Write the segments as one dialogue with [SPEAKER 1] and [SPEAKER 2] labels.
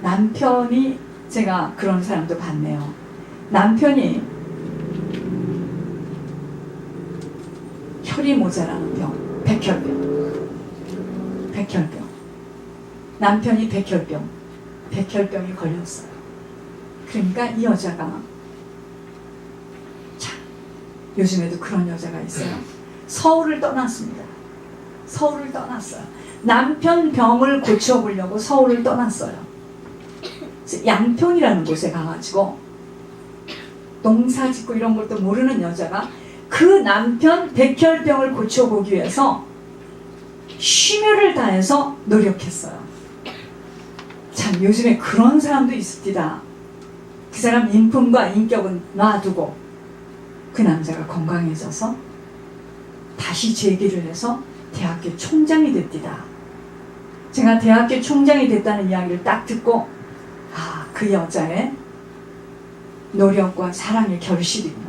[SPEAKER 1] 남편이, 제가 그런 사람도 봤네요. 남편이 혈이 모자라는 병, 백혈병. 남편이 백혈병이 걸렸어요. 그러니까 이 여자가, 참, 요즘에도 그런 여자가 있어요. 서울을 떠났습니다. 서울을 떠났어요. 남편 병을 고쳐보려고 서울을 떠났어요. 그래서 양평이라는 곳에 가가지고 농사 짓고 이런 것도 모르는 여자가 그 남편 백혈병을 고쳐보기 위해서 심혈을 다해서 노력했어요. 참, 요즘에 그런 사람도 있습니다. 그 사람 인품과 인격은 놔두고 그 남자가 건강해져서 다시 재기를 해서 대학교 총장이 됐디다. 제가 대학교 총장이 됐다는 이야기를 딱 듣고, 아, 그 여자의 노력과 사랑의 결실이구나.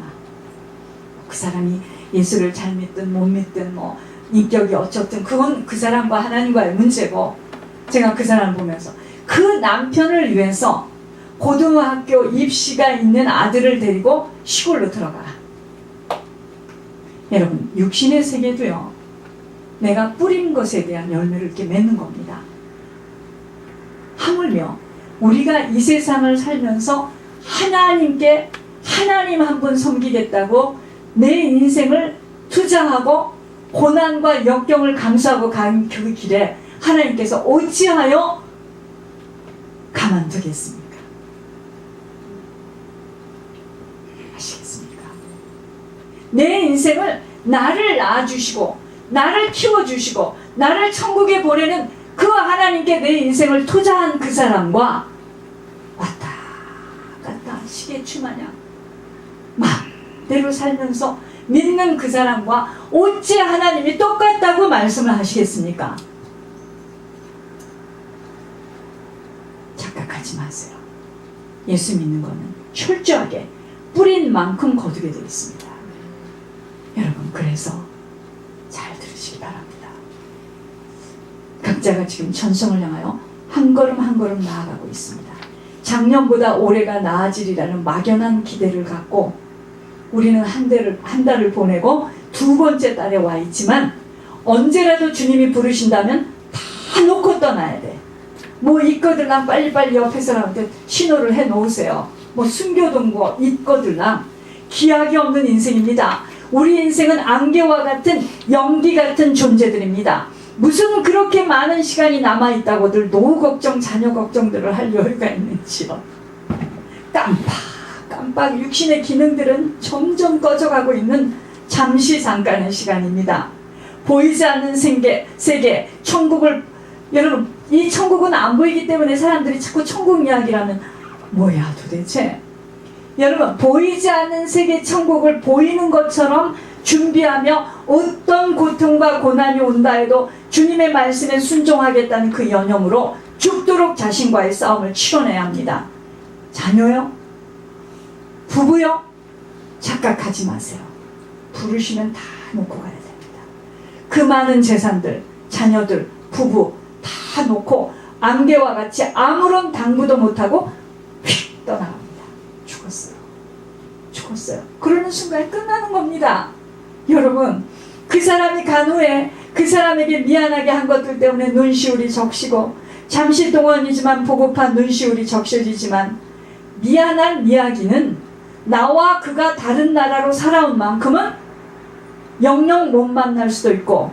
[SPEAKER 1] 그 사람이 예수를 잘 믿든 못 믿든 뭐 인격이 어쨌든 그건 그 사람과 하나님과의 문제고, 제가 그 사람을 보면서 그 남편을 위해서 고등학교 입시가 있는 아들을 데리고 시골로 들어가라. 여러분, 육신의 세계도요, 내가 뿌린 것에 대한 열매를 이렇게 맺는 겁니다. 하물며 우리가 이 세상을 살면서 하나님께 하나님 한 분 섬기겠다고 내 인생을 투자하고 고난과 역경을 감수하고 간 그 길에 하나님께서 어찌하여 가만두겠습니까? 아시겠습니까? 내 인생을 나를 낳아주시고 나를 키워주시고 나를 천국에 보내는 그 하나님께 내 인생을 투자한 그 사람과 왔다 갔다 시계추 마냥 마음대로 살면서 믿는 그 사람과 어찌 하나님이 똑같다고 말씀을 하시겠습니까? 착각하지 마세요. 예수 믿는 거는 철저하게 뿌린 만큼 거두게 되어 있습니다. 여러분, 그래서 잘 들으시기 바랍니다. 각자가 지금 천성을 향하여 한 걸음 한 걸음 나아가고 있습니다. 작년보다 올해가 나아지리라는 막연한 기대를 갖고 우리는 한 달을 보내고 두 번째 달에 와 있지만, 언제라도 주님이 부르신다면 다 놓고 떠나야 돼. 뭐 있거들랑 빨리빨리 옆에 사람한테 신호를 해 놓으세요. 뭐 숨겨둔 거 있거들랑. 기약이 없는 인생입니다. 우리 인생은 안개와 같은 연기 같은 존재들입니다. 무슨 그렇게 많은 시간이 남아있다고들 노후 걱정, 자녀 걱정들을 할 여유가 있는지요. 깜빡 육신의 기능들은 점점 꺼져가고 있는 잠시 잠깐의 시간입니다. 보이지 않는 세계, 천국을, 여러분, 이 천국은 안 보이기 때문에 사람들이 자꾸 천국 이야기를 하면 뭐야 도대체. 여러분, 보이지 않는 세계 천국을 보이는 것처럼 준비하며 어떤 고통과 고난이 온다 해도 주님의 말씀에 순종하겠다는 그 여념으로 죽도록 자신과의 싸움을 치러내야 합니다. 자녀요? 부부요? 착각하지 마세요. 부르시면 다 놓고 가야 됩니다. 그 많은 재산들, 자녀들, 부부 다 놓고 안개와 같이 아무런 당부도 못하고 휙 떠나갑니다. 죽었어요. 그러는 순간 끝나는 겁니다. 여러분, 그 사람이 간 후에 그 사람에게 미안하게 한 것들 때문에 눈시울이 적시고, 잠시 동안이지만 보고파 눈시울이 적셔지지만, 미안한 이야기는 나와 그가 다른 나라로 살아온 만큼은 영영 못 만날 수도 있고,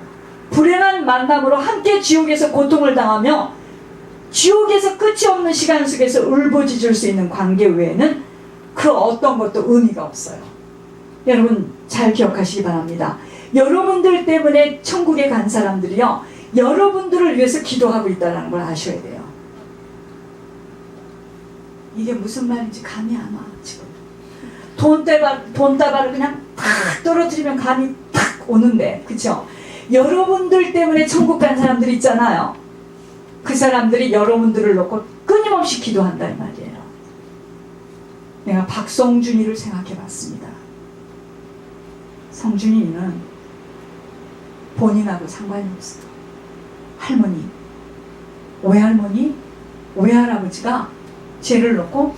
[SPEAKER 1] 불행한 만남으로 함께 지옥에서 고통을 당하며 지옥에서 끝이 없는 시간 속에서 울부짖을 수 있는 관계 외에는 그 어떤 것도 의미가 없어요. 여러분, 잘 기억하시기 바랍니다. 여러분들 때문에 천국에 간 사람들이요, 여러분들을 위해서 기도하고 있다는 걸 아셔야 돼요. 이게 무슨 말인지 감이 안 와. 지금 돈다발을 그냥 탁 떨어뜨리면 감이 탁 오는데, 그쵸? 여러분들 때문에 천국 간 사람들 있잖아요. 그 사람들이 여러분들을 놓고 끊임없이 기도한다는 말이에요. 내가 박성준이를 생각해 봤습니다. 성준이는 본인하고 상관이 없어요. 할머니, 외할머니, 외할아버지가 죄를 넣고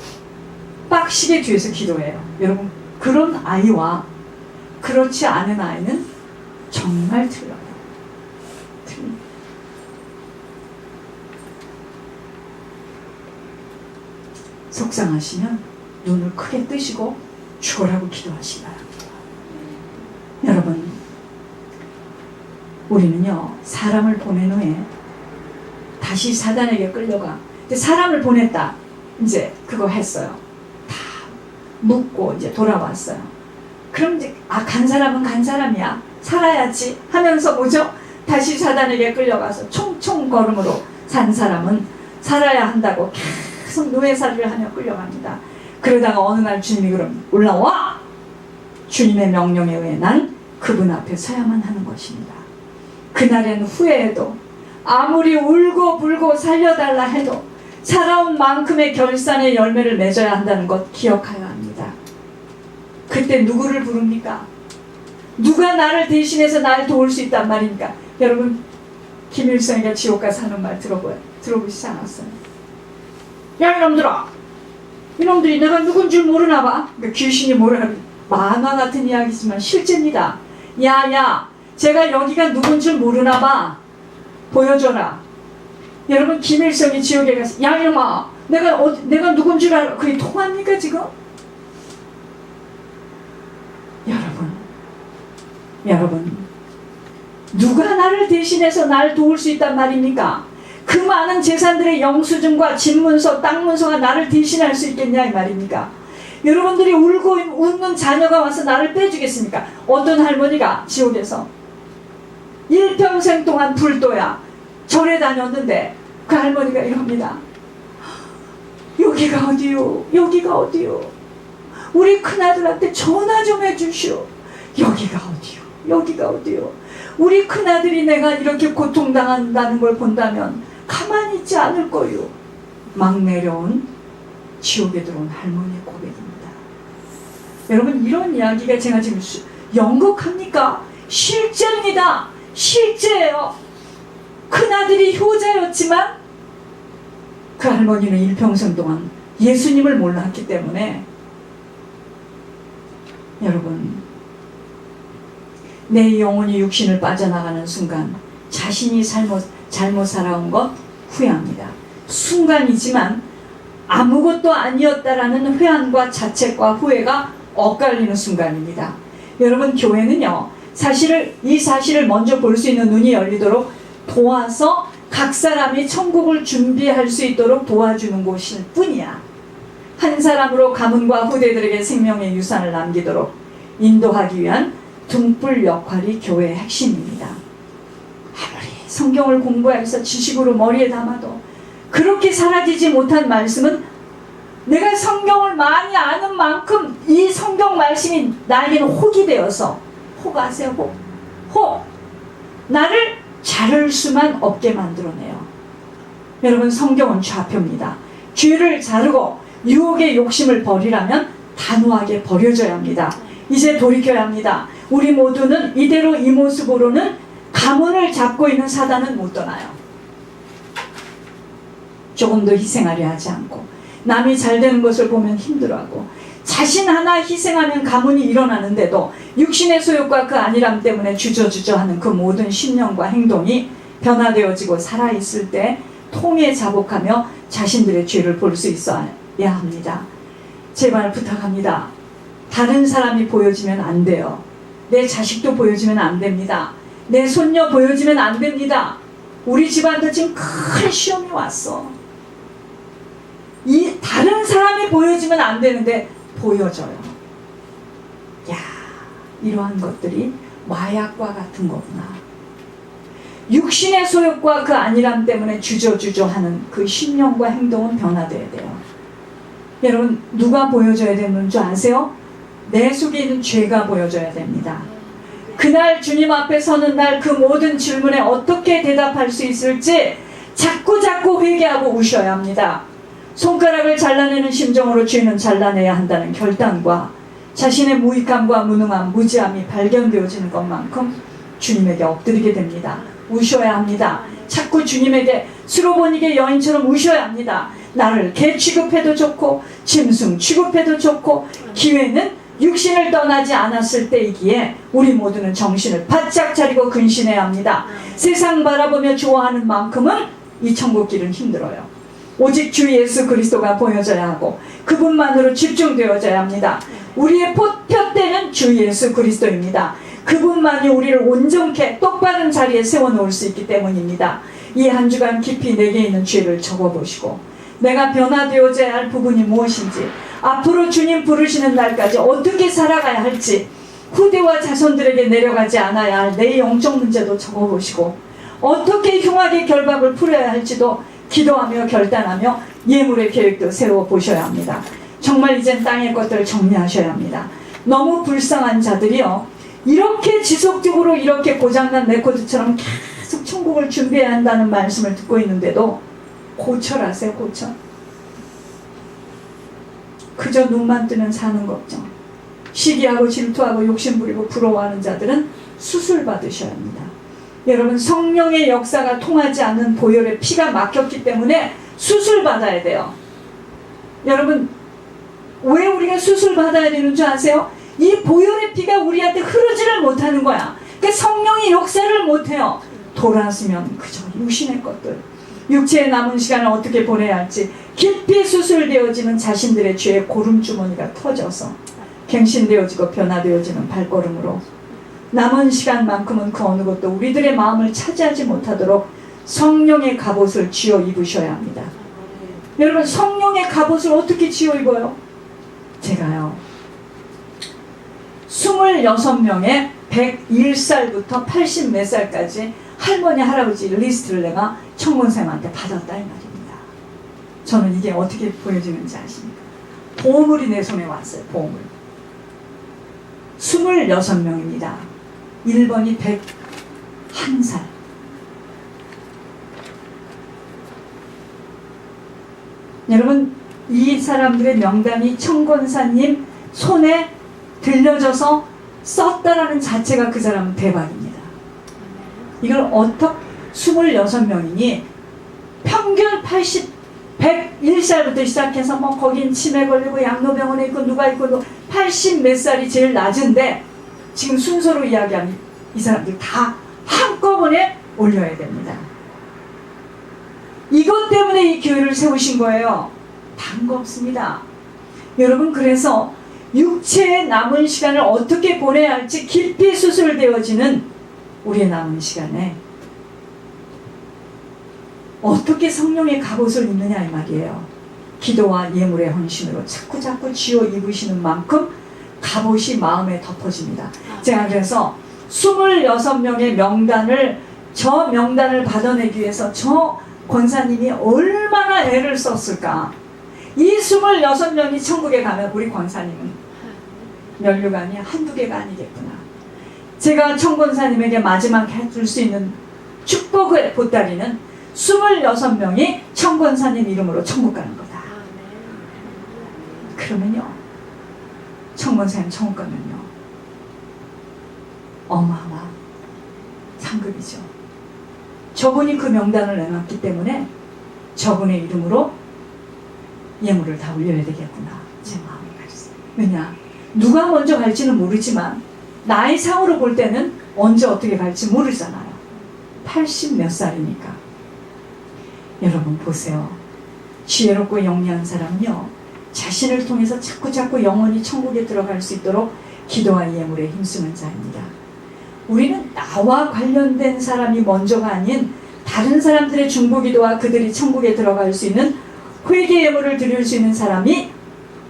[SPEAKER 1] 빡시게 뒤에서 기도해요. 여러분, 그런 아이와 그렇지 않은 아이는 정말 틀려요. 틀립니다. 속상하시면 눈을 크게 뜨시고 죽으라고 기도하시기 바랍니다. 여러분, 우리는요, 사람을 보낸 후에 다시 사단에게 끌려가. 근데 사람을 보냈다. 이제 그거 했어요. 다 묻고 이제 돌아왔어요. 그럼 이제 간 사람은 간 사람이야. 살아야지 하면서 뭐죠? 다시 사단에게 끌려가서 총총 걸음으로 산 사람은 살아야 한다고 계속 노예살이를 하며 끌려갑니다. 그러다가 어느 날 주님이 그럼 올라와! 주님의 명령에 의해 난 그분 앞에 서야만 하는 것입니다. 그날엔 후회해도 아무리 울고 불고 살려달라 해도 살아온 만큼의 결산의 열매를 맺어야 한다는 것 기억하여야 합니다. 그때 누구를 부릅니까? 누가 나를 대신해서 날 도울 수 있단 말입니까? 여러분, 김일성이가 지옥 가서 하는 말 들어보시지 않았어요? 야, 이놈들아! 이놈들이 내가 누군 줄 모르나 봐? 그러니까 귀신이 뭐라 만화 같은 이야기지만 실제입니다. 야, 제가 여기가 누군 줄 모르나 봐. 보여줘라. 여러분, 김일성이 지옥에 가서 야, 이놈아, 내가 누군 줄 알아. 그게 통합니까 지금? 여러분, 누가 나를 대신해서 날 도울 수 있단 말입니까? 그 많은 재산들의 영수증과 집문서, 땅문서가 나를 대신할 수 있겠냐 이 말입니까? 여러분들이 울고 웃는 자녀가 와서 나를 빼주겠습니까? 어떤 할머니가 지옥에서 일평생 동안 불도야 절에 다녔는데 그 할머니가 이럽니다. 여기가 어디요? 여기가 어디요? 우리 큰아들한테 전화 좀 해주시오. 여기가 어디요? 여기가 어디요? 우리 큰아들이 내가 이렇게 고통당한다는 걸 본다면 가만히 있지 않을 거요. 막 내려온 지옥에 들어온 할머니의 고백입니다. 여러분, 이런 이야기가 제가 지금 연극합니까? 실제입니다. 실제예요. 큰아들이 효자였지만 그 할머니는 일평생 동안 예수님을 몰랐기 때문에 여러분, 내 영혼이 육신을 빠져나가는 순간 자신이 잘못 살아온 것 후회합니다. 순간이지만 아무것도 아니었다라는 회한과 자책과 후회가 엇갈리는 순간입니다. 여러분, 교회는요, 이 사실을 먼저 볼 수 있는 눈이 열리도록 도와서 각 사람이 천국을 준비할 수 있도록 도와주는 곳일 뿐이야. 한 사람으로 가문과 후대들에게 생명의 유산을 남기도록 인도하기 위한 등불 역할이 교회의 핵심입니다. 아무리 성경을 공부해서 지식으로 머리에 담아도 그렇게 사라지지 못한 말씀은 내가 성경을 많이 아는 만큼 이 성경 말씀이 나에게는 혹이 되어서, 혹 아세요? 혹 나를 자를 수만 없게 만들어내요. 여러분, 성경은 좌표입니다. 죄를 자르고 유혹의 욕심을 버리라면 단호하게 버려져야 합니다. 이제 돌이켜야 합니다. 우리 모두는 이대로 이 모습으로는 가문을 잡고 있는 사단은 못 떠나요. 조금 더 희생하려 하지 않고, 남이 잘 되는 것을 보면 힘들어하고, 자신 하나 희생하면 가문이 일어나는데도 육신의 소욕과 그 안일함 때문에 주저주저하는 그 모든 신념과 행동이 변화되어지고 살아있을 때 통에 자복하며 자신들의 죄를 볼 수 있어야 합니다. 제발 부탁합니다. 다른 사람이 보여지면 안 돼요. 내 자식도 보여지면 안 됩니다. 내 손녀 보여지면 안 됩니다. 우리 집안도 지금 큰 시험이 왔어. 이 다른 사람이 보여지면 안 되는데 보여져요. 야, 이러한 것들이 마약과 같은 거구나. 육신의 소욕과 그 안일함 때문에 주저주저하는 그 신념과 행동은 변화돼야 돼요. 여러분, 누가 보여줘야 되는 줄 아세요? 내 속에 있는 죄가 보여줘야 됩니다. 그날 주님 앞에 서는 날 그 모든 질문에 어떻게 대답할 수 있을지 자꾸 회개하고 우셔야 합니다. 손가락을 잘라내는 심정으로 죄는 잘라내야 한다는 결단과 자신의 무익함과 무능함, 무지함이 발견되어지는 것만큼 주님에게 엎드리게 됩니다. 우셔야 합니다. 자꾸 주님에게 수로보니게 여인처럼 우셔야 합니다. 나를 개 취급해도 좋고 짐승 취급해도 좋고 기회는 육신을 떠나지 않았을 때이기에 우리 모두는 정신을 바짝 차리고 근신해야 합니다. 세상 바라보며 좋아하는 만큼은 이 천국 길은 힘들어요. 오직 주 예수 그리스도가 보여져야 하고 그분만으로 집중되어져야 합니다. 우리의 표대는 주 예수 그리스도입니다. 그분만이 우리를 온전케 똑바른 자리에 세워놓을 수 있기 때문입니다. 이 한 주간 깊이 내게 있는 죄를 적어보시고 내가 변화되어져야 할 부분이 무엇인지, 앞으로 주님 부르시는 날까지 어떻게 살아가야 할지, 후대와 자손들에게 내려가지 않아야 할 내 영적 문제도 적어보시고 어떻게 흉하게 결박을 풀어야 할지도 기도하며 결단하며 예물의 계획도 세워보셔야 합니다. 정말 이젠 땅의 것들을 정리하셔야 합니다. 너무 불쌍한 자들이요, 이렇게 지속적으로 이렇게 고장난 레코드처럼 계속 천국을 준비해야 한다는 말씀을 듣고 있는데도 고철하세요. 고철. 그저 눈만 뜨면 사는 걱정, 시기하고 질투하고 욕심부리고 부러워하는 자들은 수술 받으셔야 합니다. 여러분, 성령의 역사가 통하지 않는 보혈에 피가 막혔기 때문에 수술 받아야 돼요. 여러분, 왜 우리가 수술 받아야 되는 줄 아세요? 이 보혈의 피가 우리한테 흐르지를 못하는 거야. 그러니까 성령이 역사를 못해요. 돌아서면 그저 육신의 것들, 육체의 남은 시간을 어떻게 보내야 할지 깊이 수술되어지는 자신들의 죄의 고름주머니가 터져서 갱신되어지고 변화되어지는 발걸음으로 남은 시간만큼은 그 어느 것도 우리들의 마음을 차지하지 못하도록 성령의 갑옷을 쥐어 입으셔야 합니다. 여러분, 성령의 갑옷을 어떻게 쥐어 입어요? 제가요, 26명의 101살부터 80 몇 살까지 할머니 할아버지 리스트를 내가 청문쌤한테 받았다 이 말입니다. 저는 이게 어떻게 보여지는지 아십니까? 보물이 내 손에 왔어요. 보물. 26명입니다. 1번이 101살. 여러분, 이 사람들의 명단이 청권사님 손에 들려져서 썼다라는 자체가 그 사람은 대박입니다. 이걸 어떻게 26명이니 평균 101살부터 시작해서 뭐 거긴 치매 걸리고 양로병원에 있고 누가 있고 80 몇 살이 제일 낮은데 지금 순서로 이야기하면 이 사람들 다 한꺼번에 올려야 됩니다. 이것 때문에 이 교회를 세우신 거예요. 다른 거 없습니다. 여러분, 그래서 육체의 남은 시간을 어떻게 보내야 할지 깊이 수술되어지는 우리의 남은 시간에 어떻게 성령의 갑옷을 입느냐 이 말이에요. 기도와 예물의 헌신으로 자꾸자꾸 쥐어 입으시는 만큼 갑옷이 마음에 덮어집니다. 제가 그래서 26명의 명단을, 저 명단을 받아내기 위해서 저 권사님이 얼마나 애를 썼을까. 이 26명이 천국에 가면 우리 권사님은 면류관이 한두 개가 아니겠구나. 제가 청권사님에게 마지막 해줄 수 있는 축복의 보따리는 26명이 청권사님 이름으로 천국 가는 거다. 그러면요, 청권사님 천국 가면요, 어마어마한 상급이죠. 저분이 그 명단을 내놨기 때문에 저분의 이름으로 예물을 다 올려야 되겠구나. 제 마음이 그랬어요. 왜냐, 누가 먼저 갈지는 모르지만 나이 상으로 볼 때는 언제 어떻게 갈지 모르잖아요. 80 몇 살이니까. 여러분 보세요. 지혜롭고 영리한 사람은요, 자신을 통해서 자꾸자꾸 영원히 천국에 들어갈 수 있도록 기도와 예물에 힘쓰는 자입니다. 우리는 나와 관련된 사람이 먼저가 아닌 다른 사람들의 중보기도와 그들이 천국에 들어갈 수 있는 회개 예물을 드릴 수 있는 사람이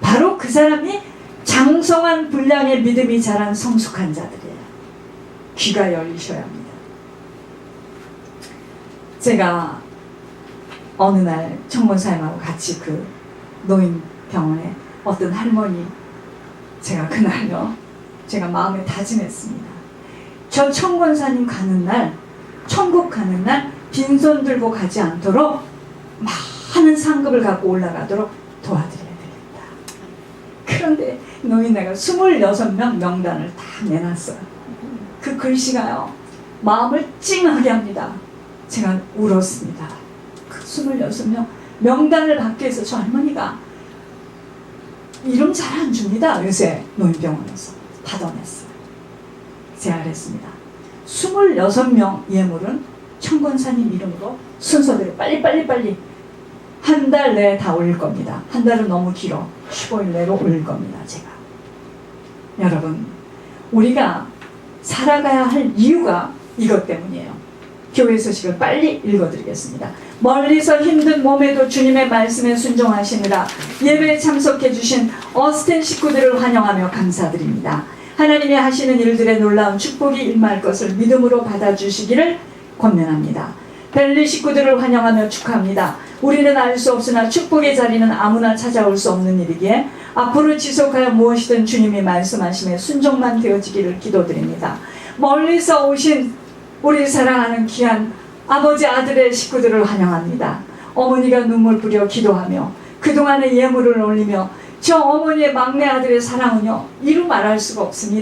[SPEAKER 1] 바로 그 사람이 장성한 분량의 믿음이 자란 성숙한 자들이에요. 귀가 열리셔야 합니다. 제가 어느 날 청문사님하고 같이 그 노인병원에 어떤 할머니, 제가 그날요, 제가 마음에 다짐했습니다. 저 청권사님 가는 날, 천국 가는 날 빈손 들고 가지 않도록 많은 상급을 갖고 올라가도록 도와드려야 되겠다. 그런데 노인네가 26명 명단을 다 내놨어요. 그 글씨가요, 마음을 찡하게 합니다. 제가 울었습니다. 그 26명 명단을 받기 위해서 저 할머니가 이름 잘 안 줍니다. 요새 노인병원에서 받아냈어요. 제가 그랬습니다. 26명 예물은 청권사님 이름으로 순서대로 빨리 한 달 내에 다 올릴 겁니다. 한 달은 너무 길어. 15일 내로 올릴 겁니다. 제가. 여러분, 우리가 살아가야 할 이유가 이것 때문이에요. 교회 소식을 빨리 읽어드리겠습니다. 멀리서 힘든 몸에도 주님의 말씀에 순종하시느라 예배에 참석해 주신 어스틴 식구들을 환영하며 감사드립니다. 하나님이 하시는 일들의 놀라운 축복이 임할 것을 믿음으로 받아주시기를 권면합니다. 벨리 식구들을 환영하며 축하합니다. 우리는 알 수 없으나 축복의 자리는 아무나 찾아올 수 없는 일이기에 앞으로 지속하여 무엇이든 주님이 말씀하심에 순종만 되어지기를 기도드립니다. 멀리서 오신 우리 사랑하는 귀한 아버지 아들의 식구들을 환영합니다. 어머니가 눈물 뿌려 기도하며 그동안의 예물을 올리며 저 어머니의 막내 아들의 사랑은요 이루 말할 수가 없습니다.